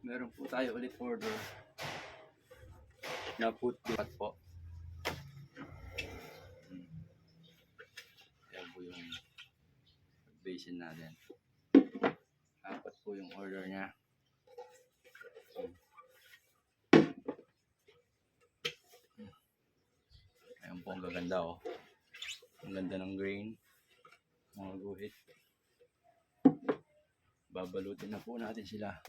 Meron po tayo ulit order na food pot po. Yan po yung basin natin. Apat po yung order niya. Ayan po, ang gaganda oh. Ang ganda ng grain. Mga guhit. Babalutin na po natin sila.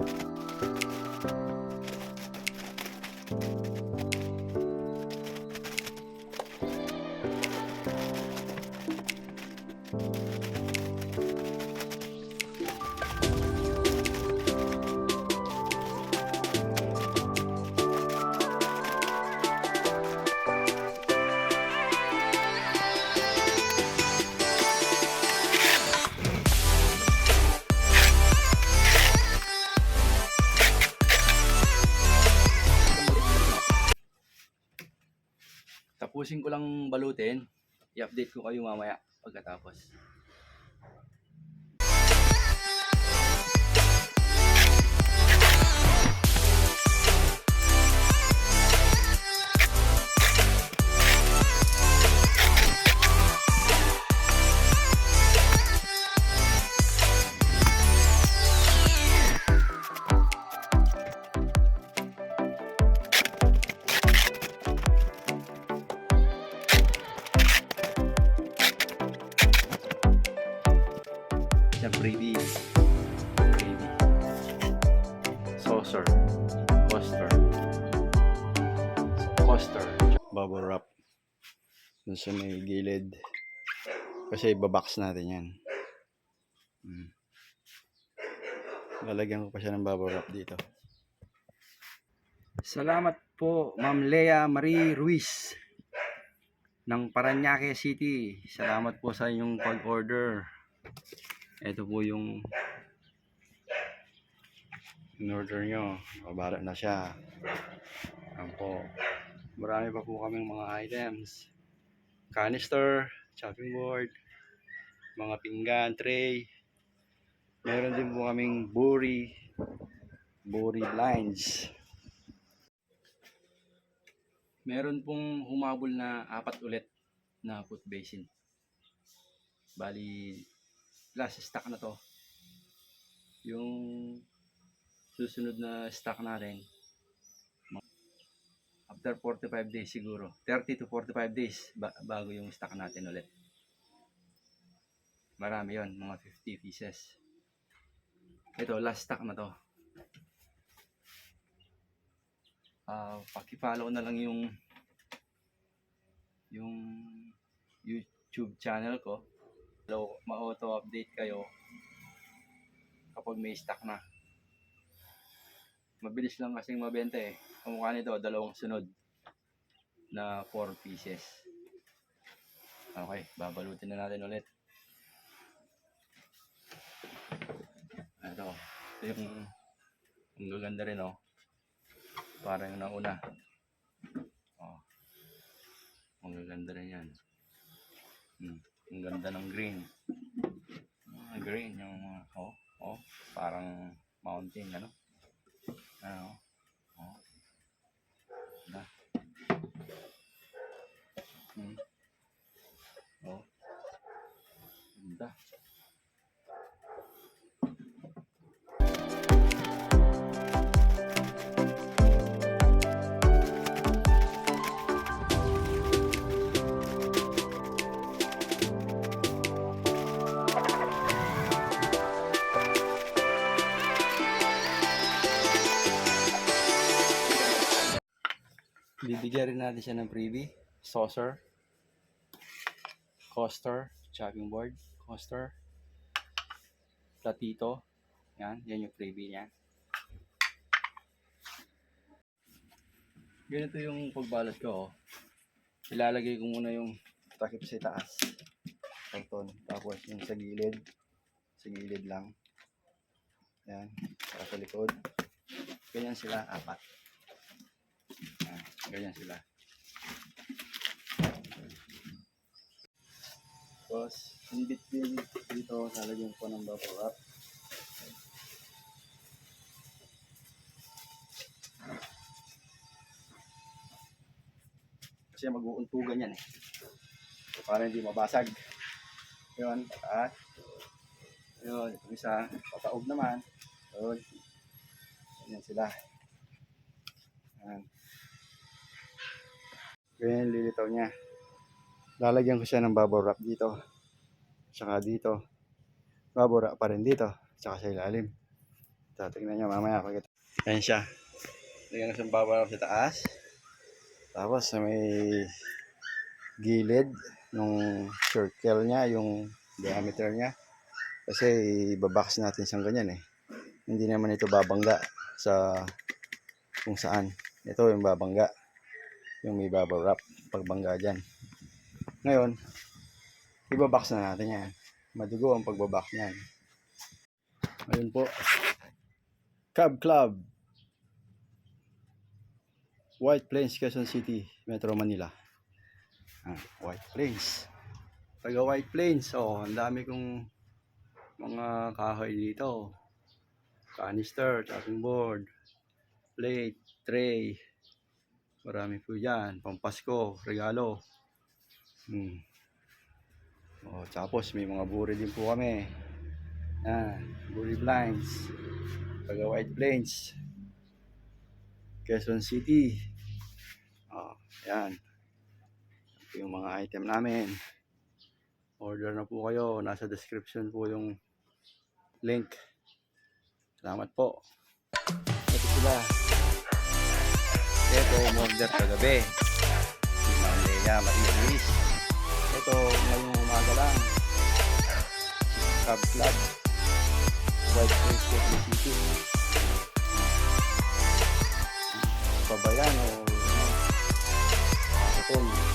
Tapusin ko lang balutin. I-update ko kayo mamaya pagkatapos. Freebie, saucer, coaster, bubble wrap dun sa may gilid kasi babox natin yan. Lalagyan ko pa siya ng bubble wrap dito. Salamat po Ma'am Lea Marie Ruiz ng Parañaque City. Salamat po sa inyong pag-order. Ito po yung in-order nyo. Mabara na siya. Ayan po. Marami pa po kaming mga items. Canister, chopping board, mga pinggan, tray. Meron din po kaming buri blinds. Meron pong humabol na 4 ulit na foot basin. Bali last stock na to. Yung susunod na stock natin after 45 days siguro, 30 to 45 days bago yung stock natin ulit. Marami yon, mga 50 pieces. Ito last stock na to. Paki-follow na lang yung YouTube channel ko. So, ma-auto update kayo kapag may stock na. Mabilis lang kasing mabenta eh. Kamukha nito, 2 sunod na 4 pieces. Okay, babalutin na natin ulit. Ito yung gaganda rin oh. Parang yung nauna. Oh. Ang gaganda rin yan. Ang ganda ng green. Green yung parang mountain ano. Ganda. Bibigyan rin natin siya ng freebie, saucer, coaster, chopping board, coaster, platito. Yan yung freebie niya. Ganito yung pagbalot ko. Ilalagay ko muna yung takip sa taas. Karton. Tapos yung sa gilid lang. Yan, para sa likod. Ganyan sila, 4. Ganyan sila. Tapos, in between dito, nalagyan ko ng bubble wrap. Kasi mag-uuntugan yan eh. So, para hindi mabasag. Yun, pataas. Yun, itong isa, pataob naman. Yun. Yan sila. Yan. Ganyan lilitaw niya. Lalagyan ko siya ng bubble wrap dito. Tsaka dito. Bubble wrap pa rin dito. Tsaka sa ilalim. So, tingnan nyo mamaya. Ayan siya. Lagyan ko siyang bubble wrap sa taas. Tapos may gilid nung circle niya, yung diameter niya. Kasi ibabox natin siyang ganyan eh. Hindi naman ito babangga sa kung saan. Ito yung babangga. Yung may bubble wrap pagbangga dyan. Ngayon, ibabox na natin yan. Madugo ang pagbabox niyan. Ayun po. Cab Club. White Plains, Quezon City, Metro Manila. White Plains. Taga White Plains. Oh, ang dami kong mga kahoy dito. Canister, chopping board, plate, tray. Marami po dyan. Pampasko, regalo. Oh, tapos may mga buri din po kami. Buri blinds. Taga White Plains, Quezon City. Oh, yan. Ito yung mga item namin. Order na po kayo. Nasa description po yung link. Salamat po. Ito sila. Ito, order kagabi. Si Ma'am Lea Marie. Ito, ngayong umaga lang. Cab Club. White Plains, Quezon City. Pabayan o ito.